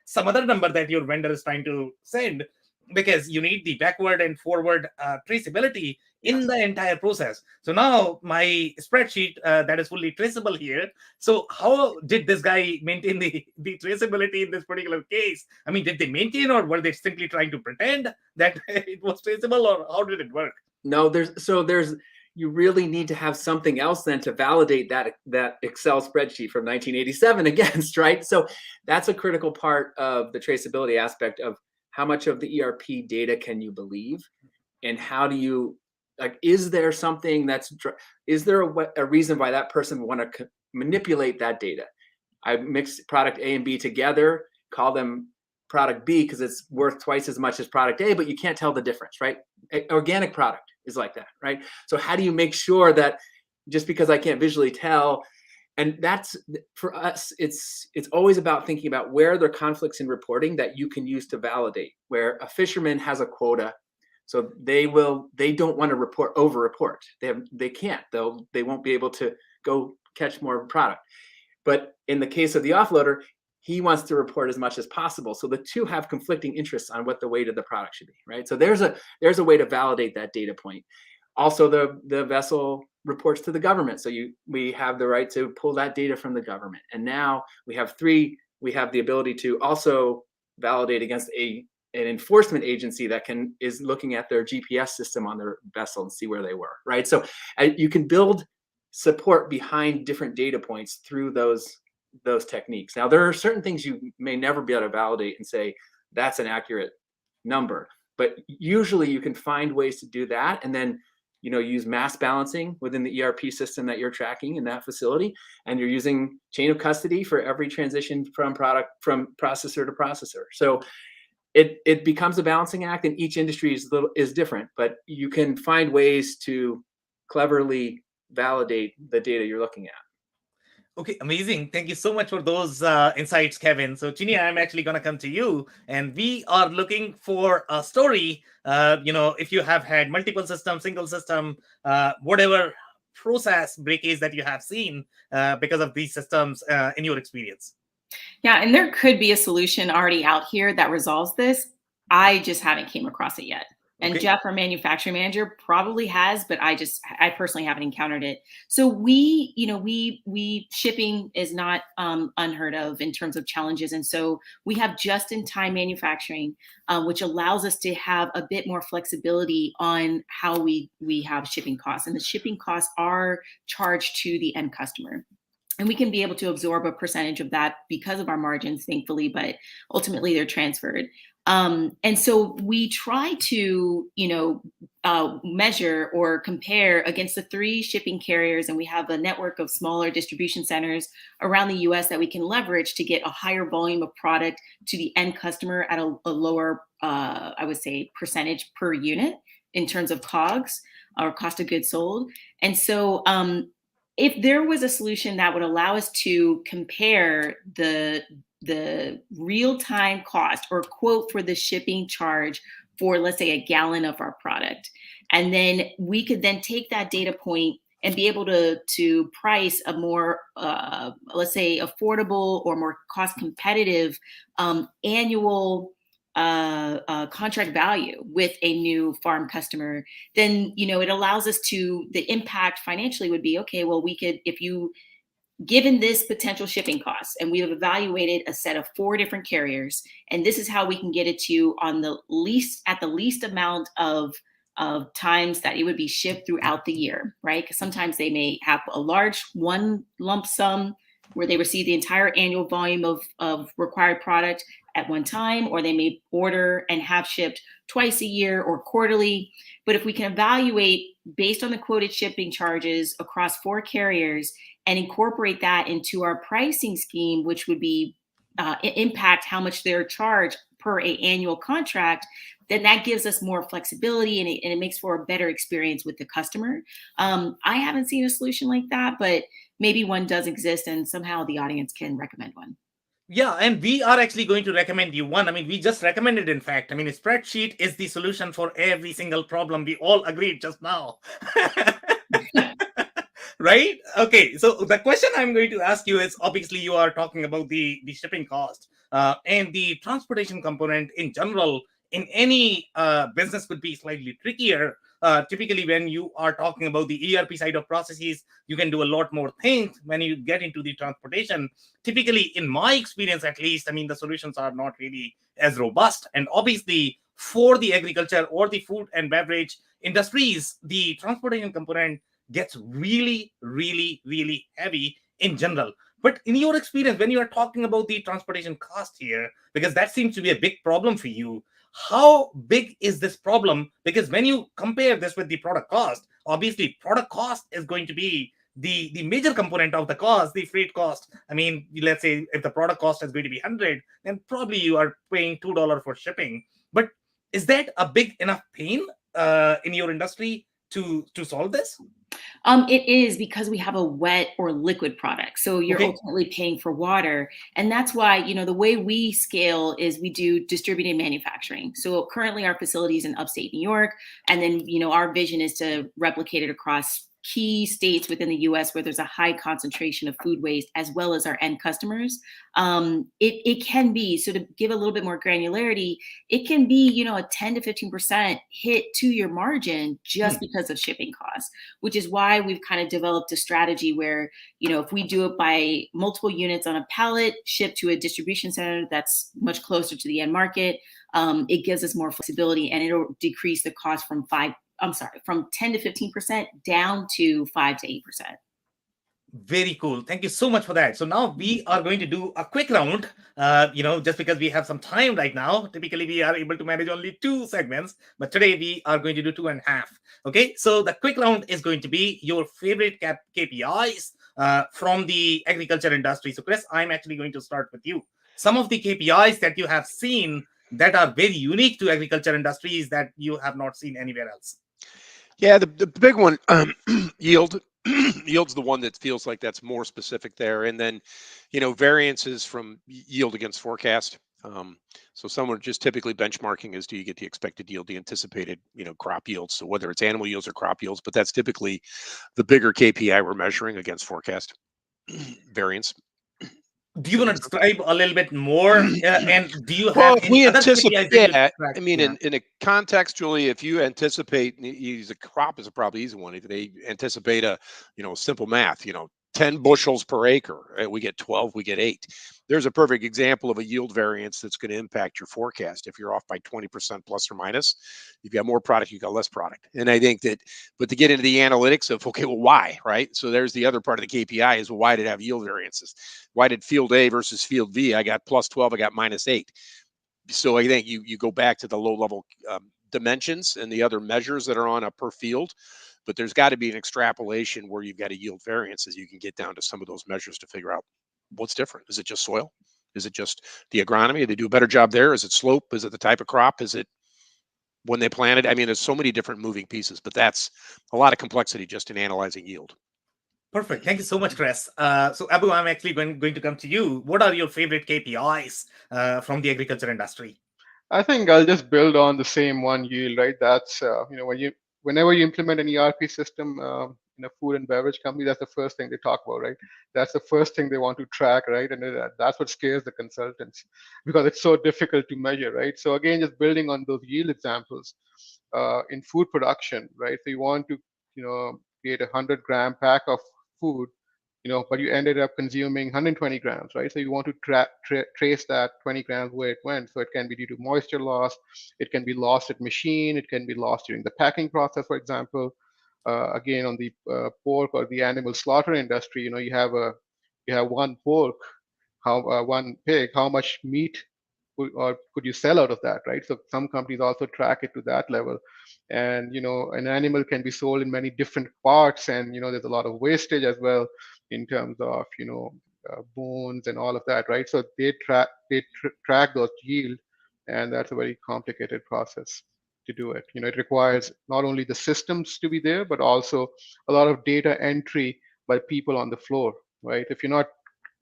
some other number that your vendor is trying to send, because you need the backward and forward traceability in the entire process. So now my spreadsheet that is fully traceable here. So how did this guy maintain the traceability in this particular case? I mean, did they maintain, or were they simply trying to pretend that it was traceable, or how did it work? No, you really need to have something else then to validate that Excel spreadsheet from 1987 against, right? So that's a critical part of the traceability aspect of how much of the ERP data can you believe, and how do you, like, is there something is there a reason why that person would want to manipulate that data? I mix product A and B together, call them product B because it's worth twice as much as product A, but you can't tell the difference, right? Organic product is like that, right? So how do you make sure that just because I can't visually tell, and that's, for us, it's always about thinking about where there are conflicts in reporting that you can use to validate, where a fisherman has a quota. So they don't want to over report. They can't, they won't be able to go catch more product. But in the case of the offloader, he wants to report as much as possible. So the two have conflicting interests on what the weight of the product should be, right? So there's a way to validate that data point. Also, the vessel reports to the government. So we have the right to pull that data from the government. And now we have the ability to also validate against an enforcement agency that is looking at their GPS system on their vessel and see where they were, right? So you can build support behind different data points through those techniques. Now, there are certain things you may never be able to validate and say that's an accurate number, but usually you can find ways to do that, and then use mass balancing within the ERP system that you're tracking in that facility, and you're using chain of custody for every transition from processor to processor. So it becomes a balancing act, and each industry is different, but you can find ways to cleverly validate the data you're looking at. Okay, amazing. Thank you so much for those insights, Kevin. So, Chinya, I'm actually going to come to you, and we are looking for a story. If you have had multiple systems, single system, whatever process breakage that you have seen because of these systems in your experience. Yeah, and there could be a solution already out here that resolves this. I just haven't came across it yet. And Okay. Jeff, our manufacturing manager, probably has, but I personally haven't encountered it. So we shipping is not unheard of in terms of challenges. And so we have just-in-time manufacturing, which allows us to have a bit more flexibility on how we have shipping costs. And the shipping costs are charged to the end customer. And we can be able to absorb a percentage of that because of our margins, thankfully, but ultimately they're transferred. And so we try to, measure or compare against the 3 shipping carriers, and we have a network of smaller distribution centers around the US that we can leverage to get a higher volume of product to the end customer at a lower, I would say, percentage per unit in terms of COGS, or cost of goods sold. And so if there was a solution that would allow us to compare the real-time cost or quote for the shipping charge for, let's say, a gallon of our product, and then we could then take that data point and be able to price a more, let's say, affordable or more cost competitive annual contract value with a new farm customer, then it allows us to, the impact financially would be, okay, well, we could, if you given this potential shipping costs, and we have evaluated a set of 4 different carriers, and this is how we can get it to you on the least at the least amount of times that it would be shipped throughout the year, right? Because sometimes they may have a large one lump sum where they receive the entire annual volume of required product at one time, or they may order and have shipped twice a year or quarterly. But if we can evaluate based on the quoted shipping charges across 4 carriers and incorporate that into our pricing scheme, which would be impact how much they're charged per a annual contract, then that gives us more flexibility, and it makes for a better experience with the customer. I haven't seen a solution like that, but maybe one does exist, and somehow the audience can recommend one. Yeah, and we are actually going to recommend you one. I mean, we just recommended, in fact. I mean, a spreadsheet is the solution for every single problem. We all agreed just now. Right? Okay, so the question I'm going to ask you is, obviously you are talking about the shipping cost and the transportation component in general in any business could be slightly trickier. Typically, when you are talking about the ERP side of processes, you can do a lot more things. When you get into the transportation, typically, in my experience at least, I mean, the solutions are not really as robust. And obviously, for the agriculture or the food and beverage industries, the transportation component gets really, really, really heavy in general. But in your experience, when you are talking about the transportation cost here, because that seems to be a big problem for you, how big is this problem? Because when you compare this with the product cost, obviously product cost is going to be the major component of the cost, the freight cost. I mean, let's say if the product cost is going to be 100, then probably you are paying $2 for shipping. But is that a big enough pain in your industry to solve this? It is because we have a wet or liquid product. So you're Okay. ultimately paying for water. And that's why, the way we scale is we do distributed manufacturing. So currently our facility is in upstate New York. And then, our vision is to replicate it across key states within the US where there's a high concentration of food waste, as well as our end customers. It can be, so to give a little bit more granularity, it can be, a 10 to 15% hit to your margin just because of shipping costs, which is why we've kind of developed a strategy where, if we do it by multiple units on a pallet shipped to a distribution center that's much closer to the end market, it gives us more flexibility, and it'll decrease the cost from 10 to 15% down to 5 to 8%. Very cool. Thank you so much for that. So now we are going to do a quick round. Just because we have some time right now. Typically, we are able to manage only 2 segments, but today we are going to do 2.5. Okay. So the quick round is going to be your favorite KPIs from the agriculture industry. So Chris, I'm actually going to start with you. Some of the KPIs that you have seen that are very unique to agriculture industries that you have not seen anywhere else. Yeah, the big one, yield. Yield's the one that feels like that's more specific there. And then, variances from yield against forecast. So someone just typically benchmarking is, do you get the expected yield, the anticipated, crop yields? So whether it's animal yields or crop yields, but that's typically the bigger KPI we're measuring against forecast variance. Do you want to describe a little bit more? And do you Well, have if any we other anticipate, KPIs that you yeah, track? I mean, Yeah. in a contextually, if you anticipate, use a crop is a probably easy one. If they anticipate simple math, 10 bushels per acre, right? We get 12, we get 8. There's a perfect example of a yield variance that's going to impact your forecast. If you're off by 20% plus or minus, you've got more product, you've got less product. And I think that, but to get into the analytics of, okay, well, why, right? So there's the other part of the KPI is, well, why did it have yield variances? Why did field A versus field B? I got plus 12, I got minus 8. So I think you go back to the low level dimensions and the other measures that are on a per field, but there's got to be an extrapolation where you've got a yield variance as you can get down to some of those measures to figure out what's different. Is it just soil? Is it just the agronomy? They do a better job there? Is it slope? Is it the type of crop? Is it when they planted? I mean, there's so many different moving pieces, but that's a lot of complexity just in analyzing yield. Perfect. Thank you so much, Chris. So Abu, I'm actually going to come to you. What are your favorite KPIs from the agriculture industry? I think I'll just build on the same one, yield, right? That's whenever you implement an ERP system in a food and beverage company, that's the first thing they talk about, right? That's the first thing they want to track, right? And that's what scares the consultants because it's so difficult to measure, right? So again, just building on those yield examples in food production, right? So you want to create a 100-gram pack of food. but you ended up consuming 120 grams, right? So you want to trace that 20 grams where it went. So it can be due to moisture loss, it can be lost at machine, it can be lost during the packing process, for example. Again, on the pork or the animal slaughter industry, you have one pork, one pig, how much meat could you sell out of that, right? So some companies also track it to that level. And an animal can be sold in many different parts, and there's a lot of wastage as well in terms of bones and all of that, right? So they track those yield, and that's a very complicated process to do it. It requires not only the systems to be there, but also a lot of data entry by people on the floor, right? If you're not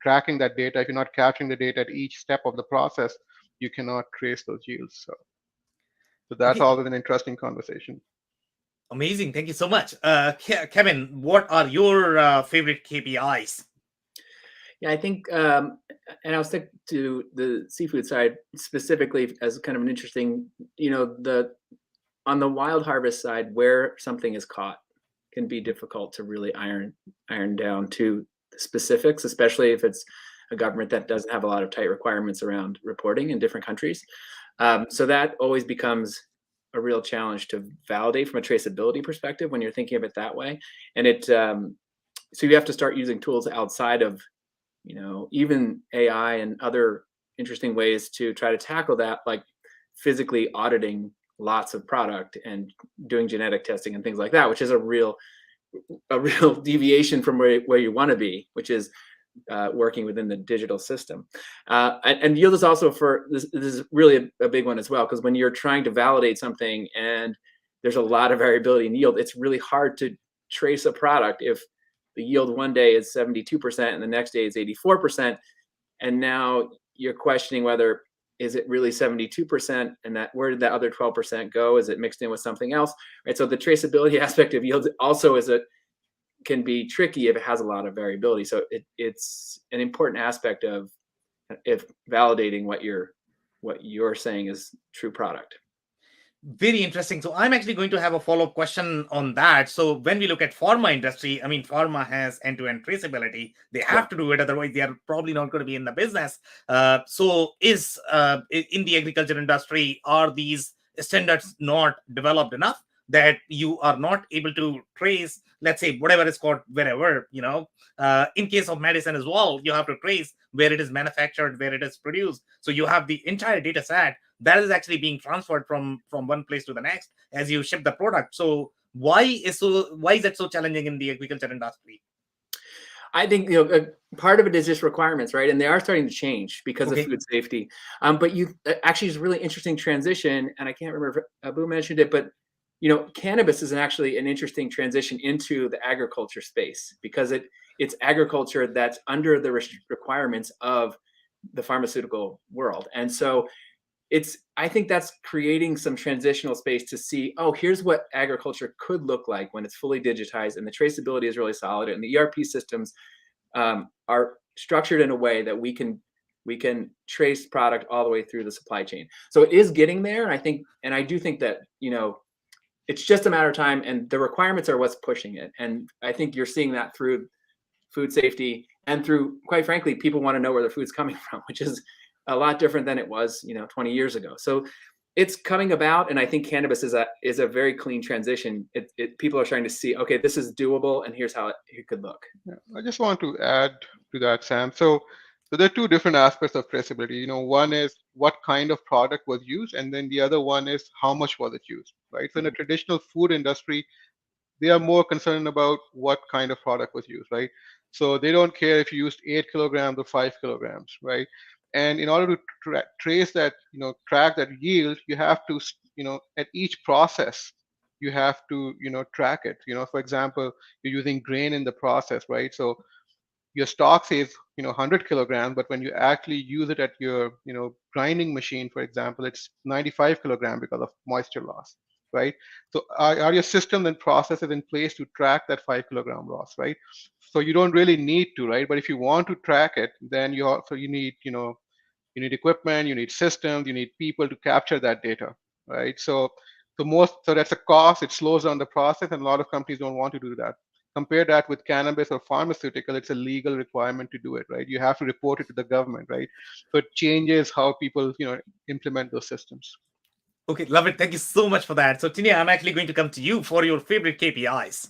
tracking that data, if you're not capturing the data at each step of the process, you cannot trace those yields. So that's Okay. always an interesting conversation. Amazing. Thank you so much. Kevin, what are your favorite KPIs? Yeah, I think, and I'll stick to the seafood side specifically as kind of an interesting, on the wild harvest side, where something is caught can be difficult to really iron down to the specifics, especially if it's a government that doesn't have a lot of tight requirements around reporting in different countries. So that always becomes a real challenge to validate from a traceability perspective when you're thinking of it that way. And so you have to start using tools outside of, even AI and other interesting ways to try to tackle that, like physically auditing lots of product and doing genetic testing and things like that, which is a real deviation from where you want to be, which is working within the digital system. And yield is also this is really a big one as well, because when you're trying to validate something and there's a lot of variability in yield, it's really hard to trace a product if the yield one day is 72% and the next day is 84%. And now you're questioning whether is it really 72%, and where did that other 12% go? Is it mixed in with something else? Right. So the traceability aspect of yield also can be tricky if it has a lot of variability. So it's an important aspect of if validating what you're saying is true product. Very interesting. So I'm actually going to have a follow-up question on that. So when we look at pharma industry, I mean, pharma has end-to-end traceability. They have to do it, otherwise they are probably not going to be in the business. So in the agriculture industry, are these standards not developed enough that you are not able to trace, let's say, whatever is caught wherever, in case of medicine as well, you have to trace where it is manufactured, where it is produced. So you have the entire data set that is actually being transferred from one place to the next as you ship the product. So why is it so challenging in the agriculture industry? I think part of it is just requirements, right? And they are starting to change because of food safety. But actually is a really interesting transition, and I can't remember if Abu mentioned it, but cannabis is actually an interesting transition into the agriculture space, because it's agriculture that's under the requirements of the pharmaceutical world. And so I think that's creating some transitional space to see, here's what agriculture could look like when it's fully digitized and the traceability is really solid and the ERP systems are structured in a way that we can trace product all the way through the supply chain. So it is getting there. And I do think that, it's just a matter of time, and the requirements are what's pushing it. And I think you're seeing that through food safety and through, quite frankly, people want to know where their food's coming from, which is a lot different than it was, 20 years ago. So it's coming about, and I think cannabis is a very clean transition. People are starting to see, okay, this is doable, and here's how it could look. Yeah, I just want to add to that, Sam. So there are two different aspects of traceability. One is what kind of product was used, and then the other one is how much was it used, right? So in a traditional food industry, they are more concerned about what kind of product was used, right? So they don't care if you used 8 kilograms or 5 kilograms, right? And in order to trace that, track that yield, you have to, at each process, you have to, track it. For example, you're using grain in the process, right? So your stock says, 100 kilograms, but when you actually use it at your, grinding machine, for example, it's 95 kilograms because of moisture loss, right? So are your systems and processes in place to track that 5 kilogram loss, right? So you don't really need to, right? But if you want to track it, then you need, you need equipment, you need systems, you need people to capture that data, right? So that's a cost. It slows down the process, and a lot of companies don't want to do that. Compare that with cannabis or pharmaceutical, it's a legal requirement to do it, right? You have to report it to the government, right? So it changes how people, implement those systems. Okay, love it. Thank you so much for that. So, Tinia, I'm actually going to come to you for your favorite KPIs.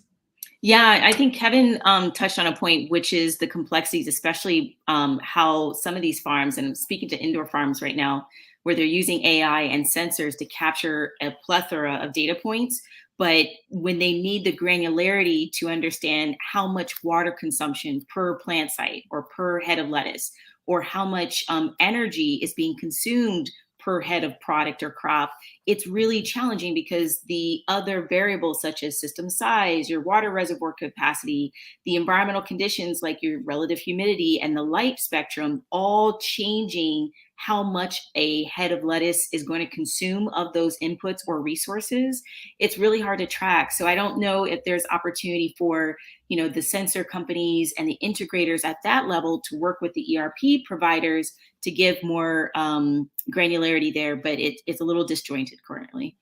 Yeah, I think Kevin touched on a point, which is the complexities, especially how some of these farms, and I'm speaking to indoor farms right now, where they're using AI and sensors to capture a plethora of data points. But when they need the granularity to understand how much water consumption per plant site or per head of lettuce, or how much energy is being consumed per head of product or crop, it's really challenging because the other variables such as system size, your water reservoir capacity, the environmental conditions like your relative humidity and the light spectrum, all changing how much a head of lettuce is going to consume of those inputs or resources. It's really hard to track. So I don't know if there's opportunity for the sensor companies and the integrators at that level to work with the ERP providers to give more granularity there, but it's a little disjointed currently.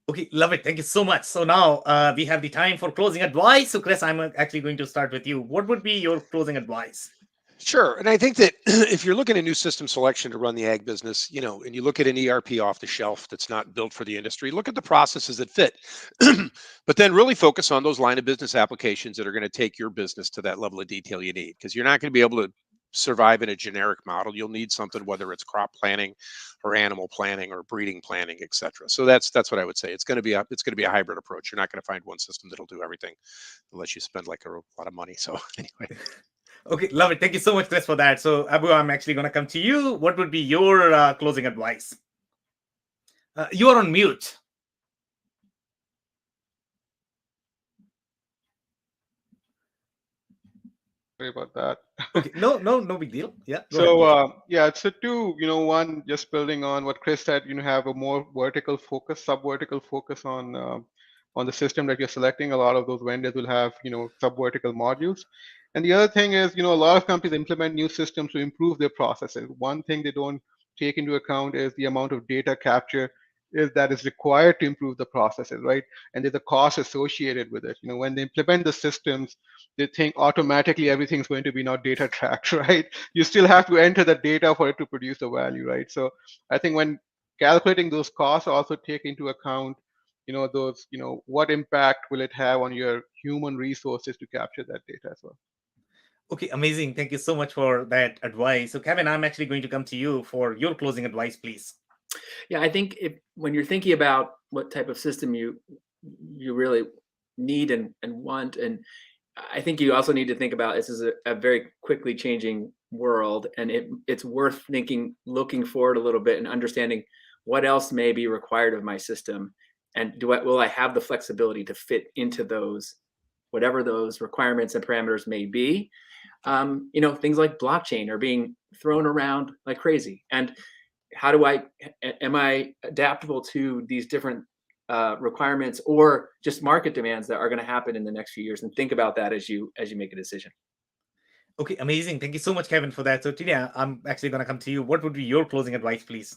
Okay, love it. Thank you so much. So now we have the time for closing advice. So, Chris, I'm actually going to start with you. What would be your closing advice? Sure. And I think that if you're looking at new system selection to run the ag business, and you look at an ERP off the shelf that's not built for the industry, look at the processes that fit. But then really focus on those line of business applications that are going to take your business to that level of detail you need, because you're not going to be able to survive in a generic model. You'll need something, whether it's crop planning or animal planning or breeding planning, et cetera. So that's what I would say. It's going to be a hybrid approach. You're not going to find one system that'll do everything unless you spend like a lot of money. So anyway. Okay, love it. Thank you so much, Chris, for that. So, Abu, I'm actually going to come to you. What would be your closing advice? You are on mute. Sorry about that. Okay, no big deal. Yeah. So two, one, just building on what Chris said, have a more vertical focus, sub-vertical focus on the system that you're selecting. A lot of those vendors will have, sub-vertical modules. And the other thing is, a lot of companies implement new systems to improve their processes. One thing they don't take into account is the amount of data capture that is required to improve the processes, right? And there's a cost associated with it. When they implement the systems, they think automatically everything's going to be not data tracked, right? You still have to enter the data for it to produce the value, right? So I think when calculating those costs, also take into account, those, what impact will it have on your human resources to capture that data as well. Okay, amazing. Thank you so much for that advice. So, Kevin, I'm actually going to come to you for your closing advice, please. Yeah, I think when you're thinking about what type of system you really need and want, and I think you also need to think about this is a very quickly changing world, and it's worth looking forward a little bit and understanding what else may be required of my system, and will I have the flexibility to fit into those, whatever those requirements and parameters may be. Things like blockchain are being thrown around like crazy, and am I adaptable to these different requirements or just market demands that are going to happen in the next few years? And think about that as you make a decision. Okay, amazing. Thank you so much, Kevin, for that. So, Tinia, I'm actually going to come to you. What would be your closing advice, please?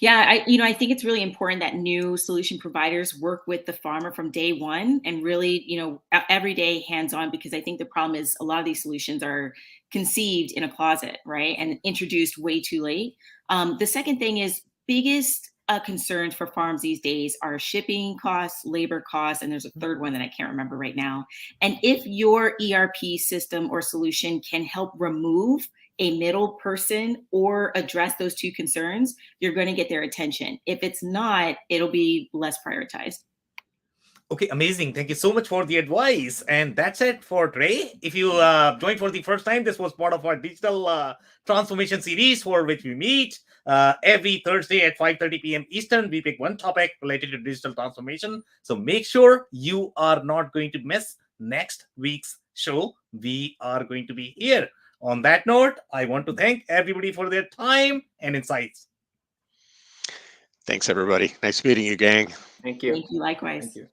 Yeah, I think it's really important that new solution providers work with the farmer from day one and really, every day hands-on, because I think the problem is a lot of these solutions are conceived in a closet, right? And introduced way too late. The second thing is biggest concerns for farms these days are shipping costs, labor costs, and there's a third one that I can't remember right now. And if your ERP system or solution can help remove a middle person or address those two concerns, you're going to get their attention. If it's not, it'll be less prioritized. Okay, amazing. Thank you so much for the advice. And that's it for today. If you joined for the first time, this was part of our digital transformation series for which we meet every Thursday at 5:30 p.m. Eastern. We pick one topic related to digital transformation. So make sure you are not going to miss next week's show. We are going to be here. On that note, I want to thank everybody for their time and insights. Thanks, everybody. Nice meeting you, gang. Thank you. Thank you. Likewise. Thank you.